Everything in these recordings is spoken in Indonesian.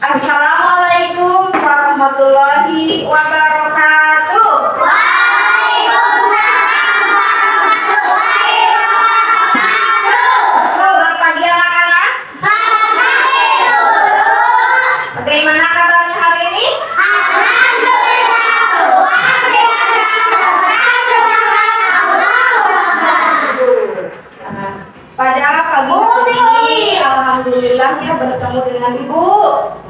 Assalamualaikum warahmatullahi wabarakatuh. Waalaikumsalam warahmatullahi wabarakatuh. Selamat pagi anak-anak. Selamat pagi Bu Guru. Bagaimana kabarnya hari ini? Alhamdulillah luar biasa. Pada pagi hari ini, alhamdulillah ya bertemu dengan Ibu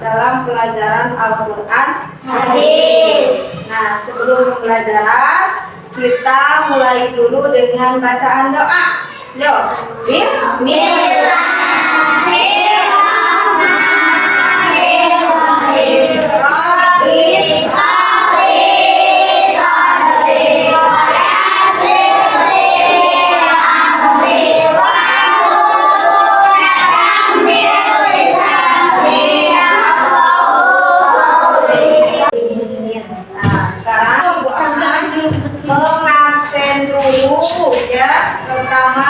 dalam pelajaran Al-Quran Hadis. Nah, sebelum pembelajaran kita mulai dulu dengan bacaan doa. Yuk, Bismillahirrahmanirrahim. Rabbis Nah, sekarang Ibu akan mengabsen dulu ya. Pertama,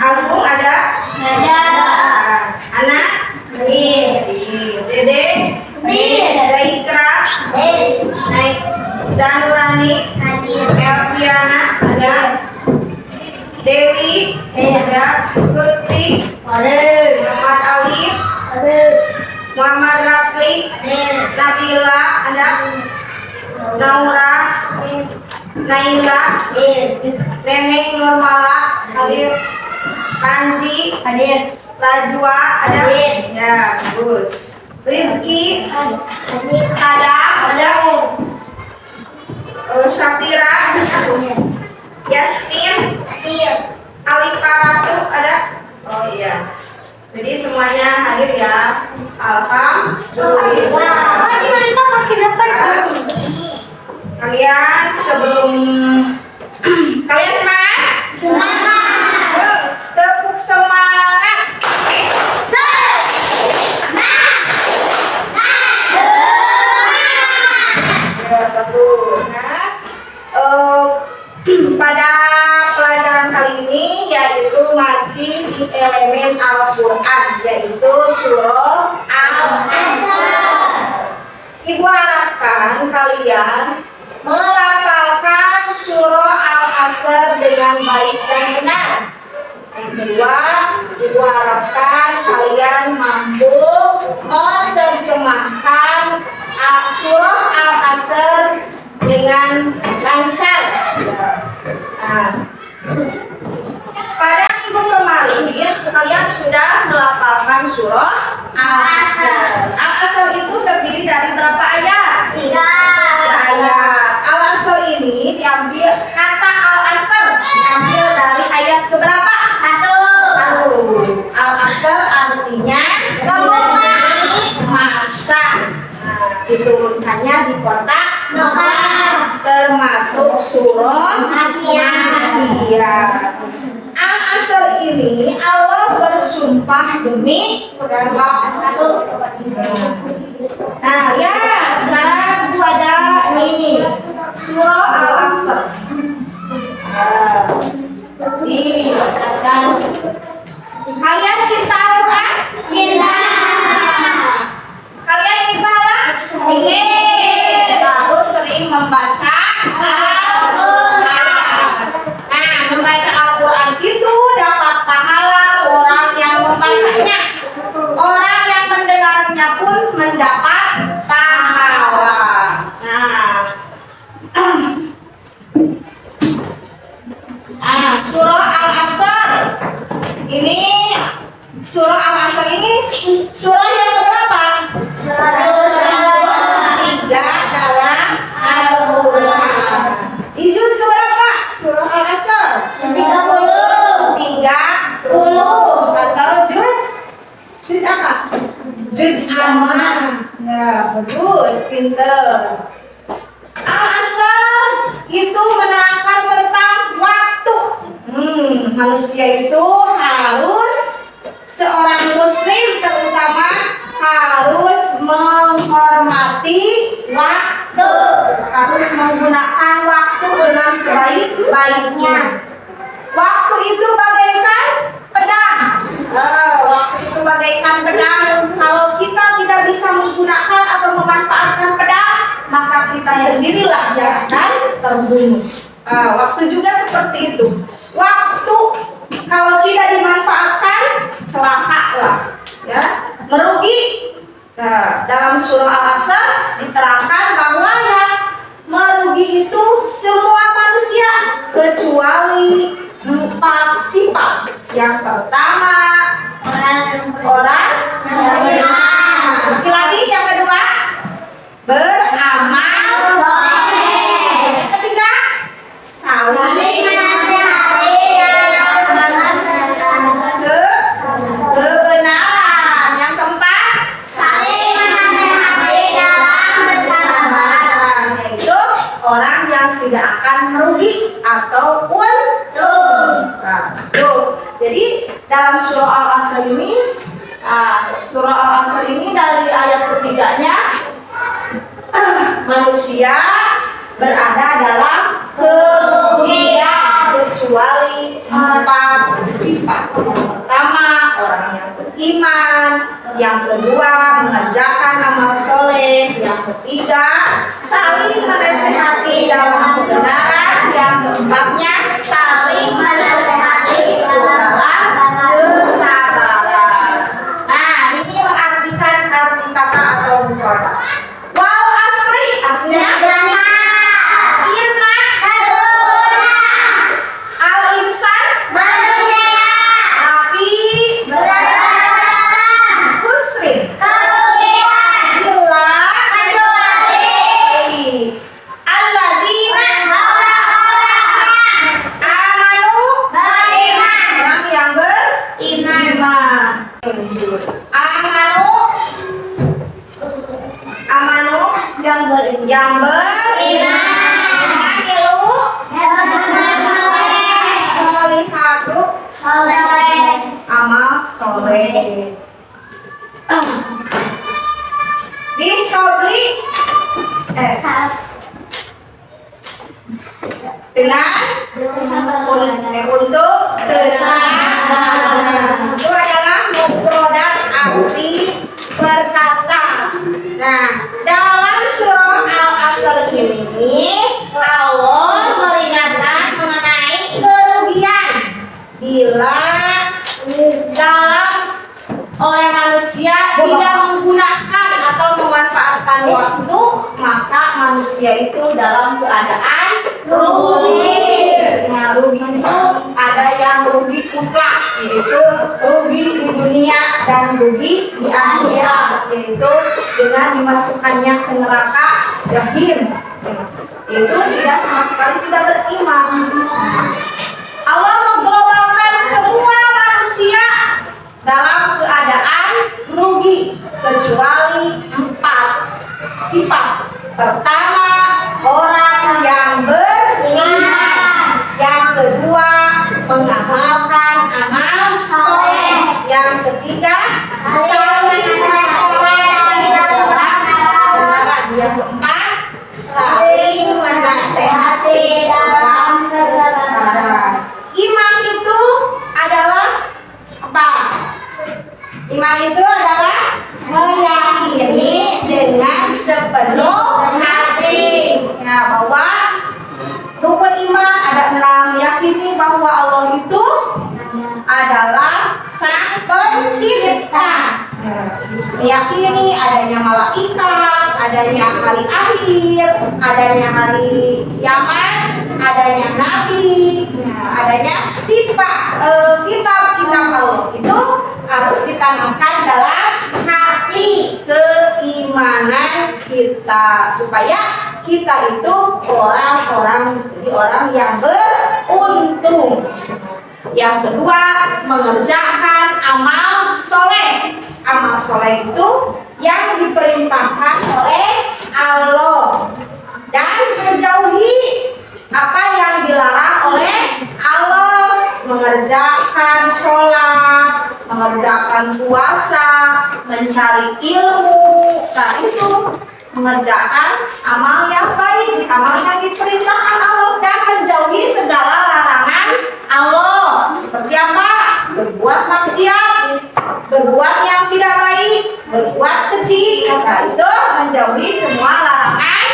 Agung ada? Nah, Anak? Dede? Zaitra? Naik Zanurani? Elviana? Ada? Dewi? Ada? Lutfi? Muhammad Ali? Muhammad Rafli? Nabila? Ada? Naura? Naila? Neneng Nurmala? Hadir? Panji? Rajwa? Ada? Ya, bagus. Rizky? Sadam? Ada? Syafira? Yasmin? Aliparatu? Ada? Oh iya. Jadi semuanya hadir ya. Alhamdulillah. Kalian sebelum kalian semangat? Yuk, tepuk semangat. Ya, bagus. Nah, pada pelajaran kali ini yaitu masih di elemen Al-Quran, yaitu surah Al-Asr. Ibu harapkan kalian melafalkan surah Al-Asr dengan baik dan benar. Yang kedua, Ibu harapkan kalian mampu menerjemahkan surah Al-Asr dengan lancar. Nah, pada minggu kemarin kalian sudah melafalkan surah Al-Asr. Al-Asr itu terdiri dari berapa ayat? 3 ayat. Al-Asr ini diambil kata Al-Asr diambil dari ayat keberapa? 1. Al-Asr artinya masak. Diturunkannya di kotak termasuk surah Makkiyah. Al-Asr ini Allah bersumpah demi waktu. Nah, lihat sekarang ada nih surah Al-Asr. Nih ada. Kalian cinta Al-Quran? Cinta. Kalian ingin pahala? Ingin. Harus sering membaca Al-Quran. Nah, membaca Al-Quran itu dapat pahala orang yang membacanya. Orang yang mendengarnya pun mendapat pahala. Nah, surah Al-Asr. Ini surah Al-Asr ini surah yang berapa? 103 dalam Al-Quran. Di juz keberapa? Surah Al-Asr 30 atau juz apa? Juz aman. Ya, bagus, pinter. Al-Asr itu menerangkan tentang waktu. Manusia itu harus, seorang muslim terutama harus menghormati waktu, harus menggunakan waktu dengan sebaik-baiknya. Waktu itu bagaikan pedang. Waktu itu bagaikan pedang. sendirilah yang akan terbunuh. Waktu juga seperti itu. Waktu kalau tidak dimanfaatkan, celaka lah, ya, merugi. Nah, dalam surah Al-Asr diterangkan bahwa yang merugi itu semua manusia kecuali 4 sifat. Yang pertama, orang beriman. Lagi-lagi yang kedua, beramal soleh. Yang ketiga, saling menasihati dalam kebenaran. Yang keempat, saling menasihati dalam kesabaran. Yaitu orang yang tidak akan merugi atau untung. Nah, jadi dalam surah Al-Asr ini, dari ayat ketiganya, manusia berada dalam kerugian kecuali 4 sifat. Yang pertama, orang yang beriman. Yang kedua, mengerjakan amal soleh. Yang ketiga, saling menasihati dalam kebenaran. Yang keempatnya, saling menasihati dalam kesabaran. Nah, ini mengartikan arti kata atau mufradat. Wal asri artinya inna sesungguhnya al insan manusia afi husrin kerugian illa kecuali alladzina amanu beriman, orang yang beriman. Amanu yang beriman. Amilu solihatu amal soleh. Bisobri dengan untuk kesabaran. Itu adalah mufradat arti berkata. Nah, dalam surah Al-Asr ini Allah meringatkan mengenai kerugian bila dalam oleh manusia tidak menggunakan atau memanfaatkan waktu, maka manusia itu dalam keadaan rugi. Nah, rugi itu ada yang rugi mutlak, yaitu rugi di dunia dan rugi di akhirat, yaitu dengan dimasukkannya ke neraka jahim. Itu tidak sama sekali tidak beriman. Allah mengglobalkan semua manusia dalam keadaan rugi kecuali 4 sifat. Pertama, orang yang beriman. Yang kedua, mengamalkan amal soleh. Yang ketiga, saling menasihati dalam kebenaran. Yang keempat, saling menasihati dalam kesabaran. Iman itu adalah apa? Iman itu adalah meyakini dengan sepenuh hati, ya, bahwa rukun iman ada 6. Yakini bahwa Allah itu adalah Sang Pencipta. Meyakini adanya malaikat, adanya hari akhir, adanya hari kiamat, adanya nabi, adanya sifat kitab-kitab Allah itu harus ditanamkan dalam hati keimanan kita, supaya kita itu jadi orang yang beruntung. Yang kedua, mengerjakan amal soleh. Amal soleh itu yang diperintahkan oleh Allah dan menjauhi apa yang dilarang oleh Allah. Mengerjakan sholat, mengerjakan puasa, mencari ilmu. Nah, itu mengerjakan amal yang baik, amal yang diperintahkan Allah, dan menjauhi segala larangan Allah. Seperti apa? Berbuat maksiat, berbuat yang tidak baik, berbuat keji. Nah, itu menjauhi semua larangan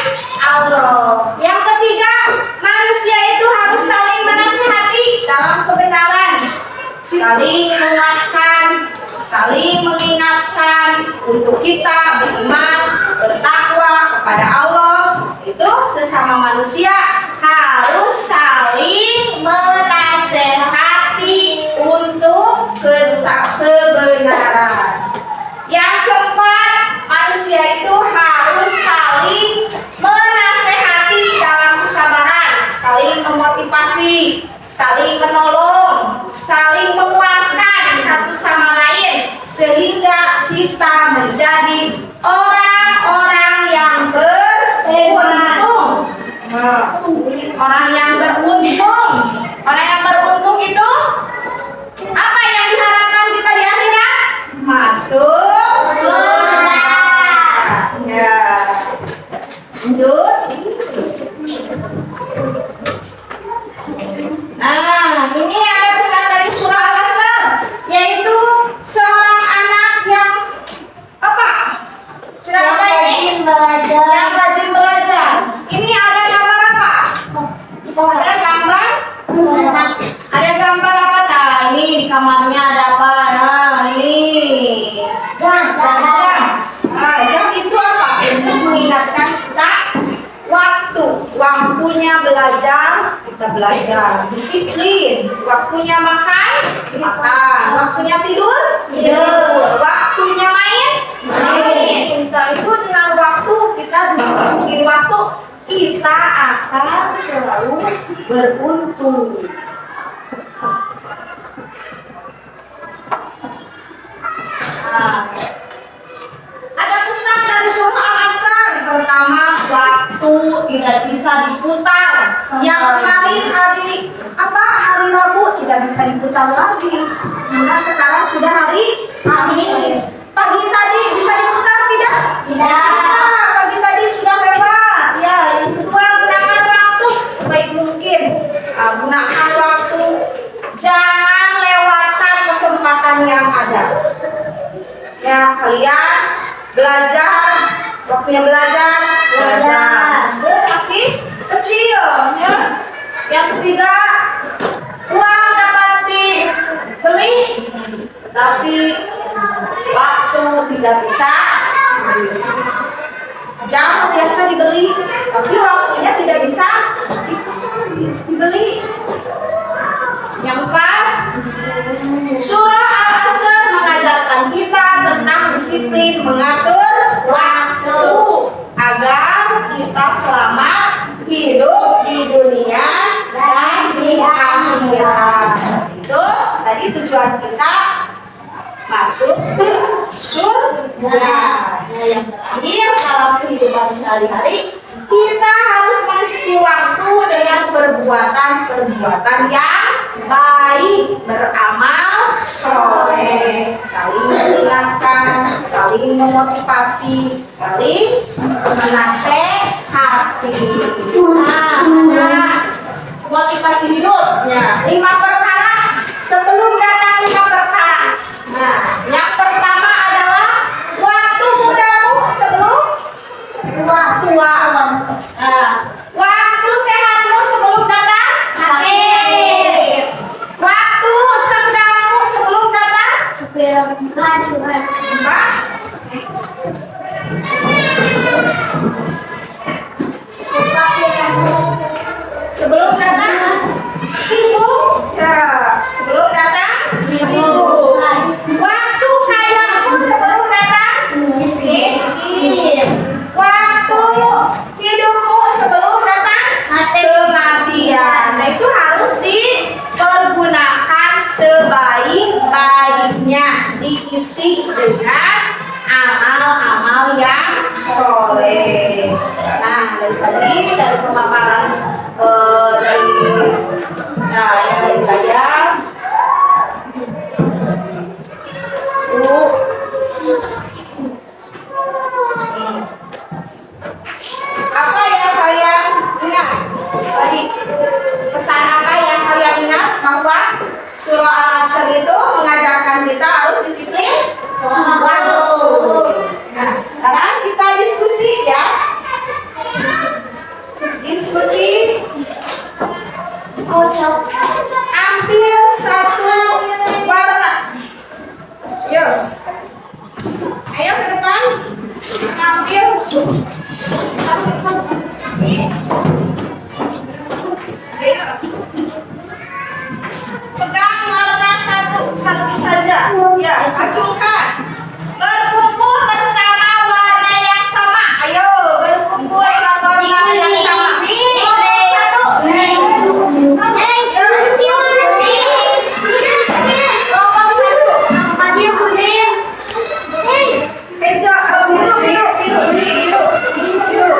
Allah. Yang ketiga, manusia itu harus saling menasihati dalam kebenaran, saling menguatkan, saling mengingatkan untuk kita beriman, bertakwa kepada Allah. Itu sesama manusia harus saling menasehati untuk kebenaran. Yang keempat, manusia itu harus saling menasehati dalam kesabaran, saling memotivasi, saling menolong, saling menguatkan satu sama lain sehingga kita menjadi orang-orang yang beruntung. Orang yang beruntung. Orang yang beruntung itu apa yang diharapkan kita di akhirat? Masuk surga. Ya. Lanjut. Nah, ini ada pesan dari surah Al-Asr, yaitu seorang anak yang apa? Siapa ini? Yang rajin belajar. Ini ada gambar apa? Ada gambar? Ada gambar apa? Nah, ini di kamarnya ada apa? Nah, ini. Jam. Nah, jam itu apa? Untuk mengingatkan kita waktunya belajar, kita belajar. Disiplin. Waktunya makan, waktunya tidur, waktunya main. Kita itu dengan waktu, kita disiplin waktu, kita akan selalu beruntung. Nah, ada pesan dari surah Al-Asr. Pertama, waktu tidak bisa diputar. Yang kemarin hari Rabu tidak bisa diputar lagi. Karena sekarang sudah hari Kamis. Pagi tadi bisa diputar tidak? Tidak. Pagi tadi sudah lewat. Ya, yang kedua, gunakan waktu sebaik mungkin. Gunakan waktu. Jangan lewatkan kesempatan yang ada. Ya, kalian belajar, waktunya belajar. Masih kecil, ya. Yang ketiga, uang dapat dibeli, tapi waktu tidak bisa. Jam biasa dibeli, tapi waktunya tidak bisa dibeli. Yang keempat, surah Al-Asr mengajarkan kita tentang disiplin mengatur waktu agar kita selamat hidup di dunia dan di akhirat. Itu tadi tujuan kita masuk ke surga. Nah, yang terakhir dalam kehidupan sehari-hari, kita harus mengisi waktu dengan perbuatan-perbuatan yang baik, beramal soleh, saling mengingatkan, saling memotivasi, saling menasehati. Nah, ada motivasi hidupnya 5 perkara sebelum datang 5 perkara. Nah, yang pertama adalah waktu mudamu sebelum tua. Nah, waktu sehatmu sebelum datang sakit. Waktu senggangmu sebelum datang apa? Sebelum datang sibuk. Ya, sebelum datang sibuk. Waktu kayamu sebelum datang miskin. Waktu hidupmu sebelum datang kematian. Nah, itu harus dipergunakan sebaik-baiknya, diisi dengan amal-amal yang soleh. Nah, dari pemaparan yang dibayar apa yang kalian ingat tadi? Pesan apa yang kalian ingat? Bahwa surah Al-Asr itu mengajarkan kita harus disiplin waktu. Nah, sekarang kita diskusi Ayo. Pegang warna satu saja. Ya, acungkan. Berkumpul bersama warna yang sama. Ayo, berkumpul dengan warna yang sama. Kelompok satu. Kelompok satu. Hijau, biru, biru, biru, biru, biru.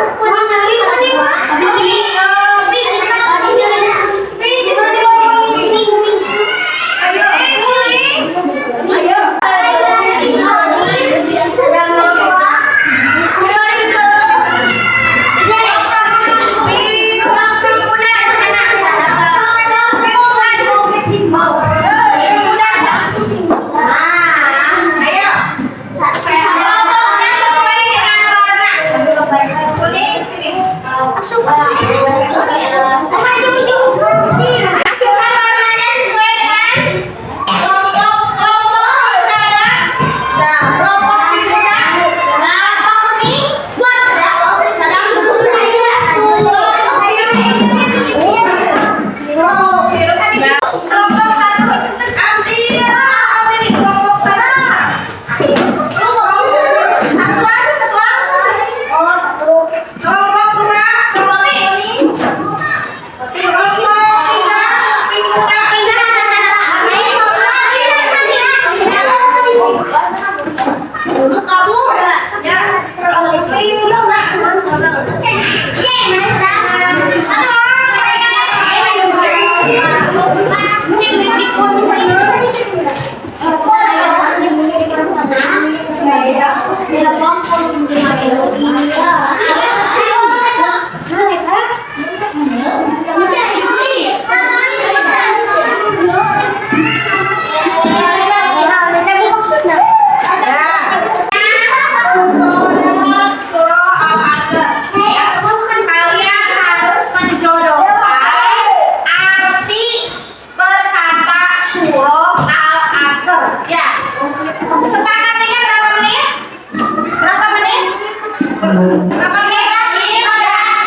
Berapa menit?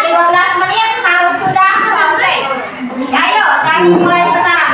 15 menit harus sudah selesai. Ayo, dari mulai sekarang.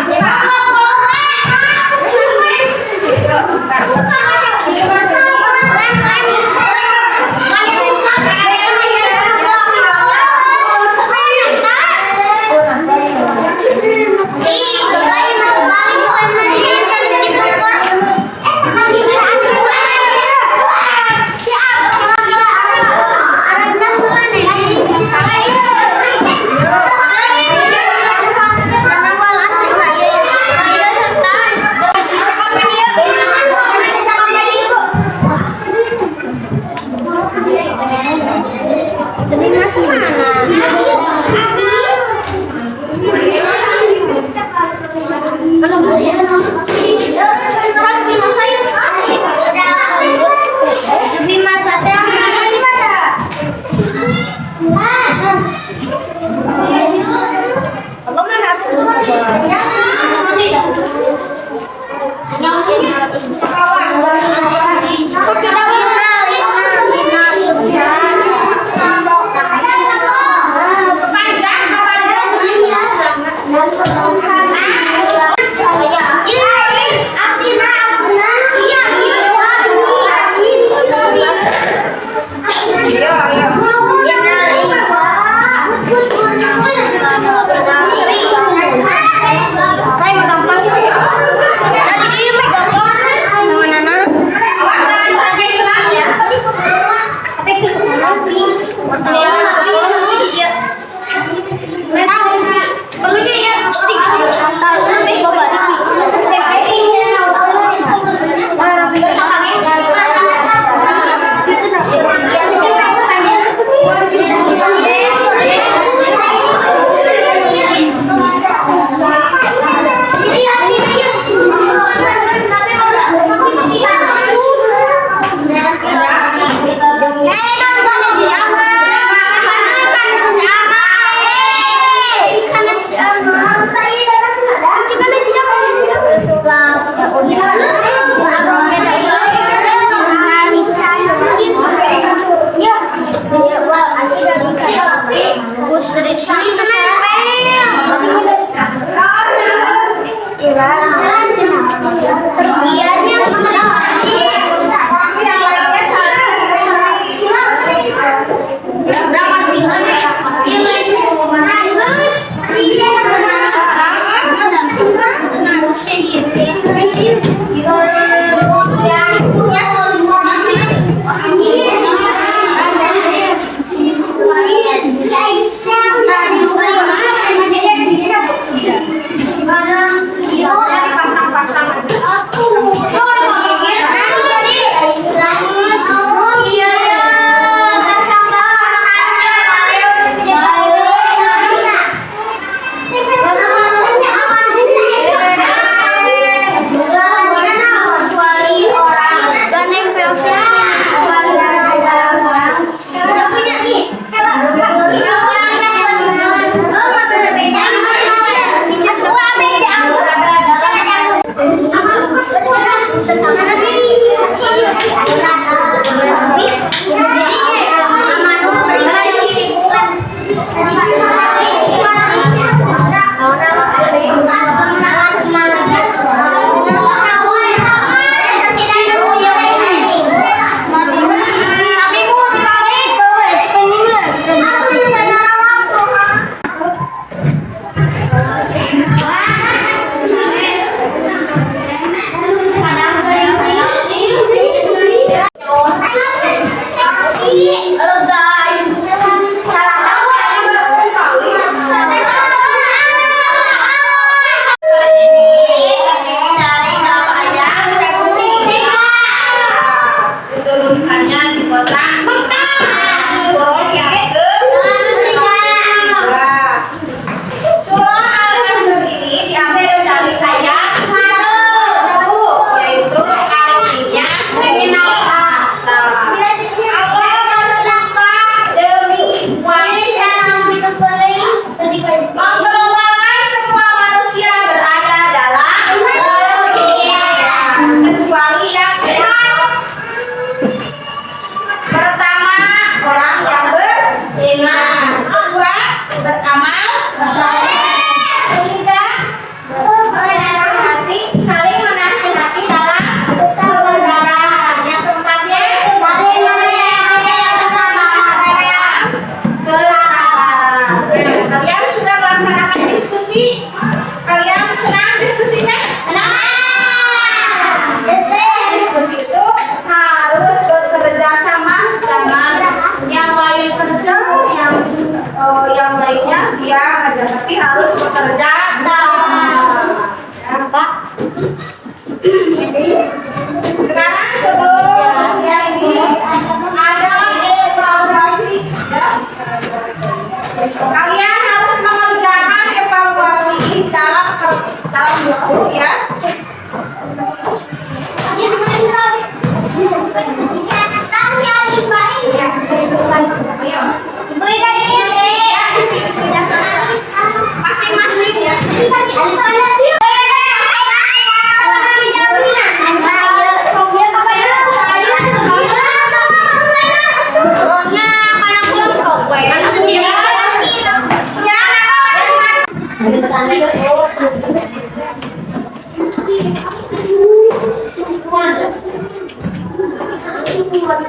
Ada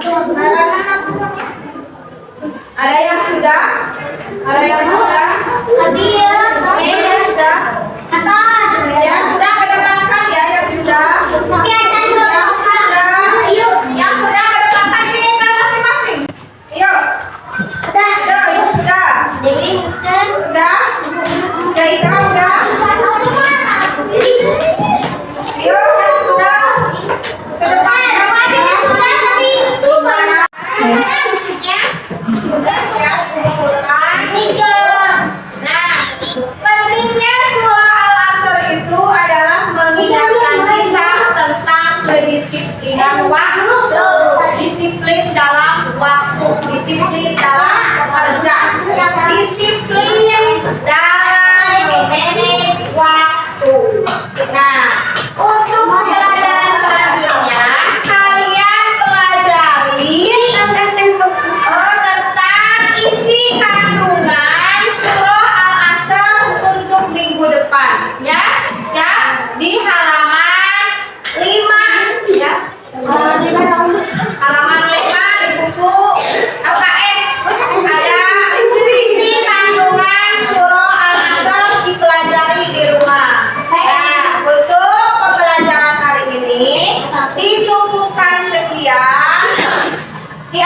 yang sudah? Ada yang sudah? Yang sudah? Yang sudah kedepankan ya, yang sudah. Yang sudah kedepankan ini kan masing-masing. Yuk. Yuk, yang sudah. Udah? Jaitra udah? Yuk, yang sudah. Kedepankan. Nah, pentingnya surah Al-Asr itu adalah mengingatkan kita tentang kedisiplinan waktu, disiplin dalam waktu, disiplin dalam kerja, disiplin dalam manage waktu. Nah, untuk pelajaran selanjutnya kalian pelajari tentang isi kandungan surah Al-Asr untuk minggu depan ya. Ya, di halaman 5 ya. Halaman 5 di buku LKS ada isi kandungan surah Al-Asr dipelajari di rumah. Nah, untuk pembelajaran hari ini dicukupkan sekian. Di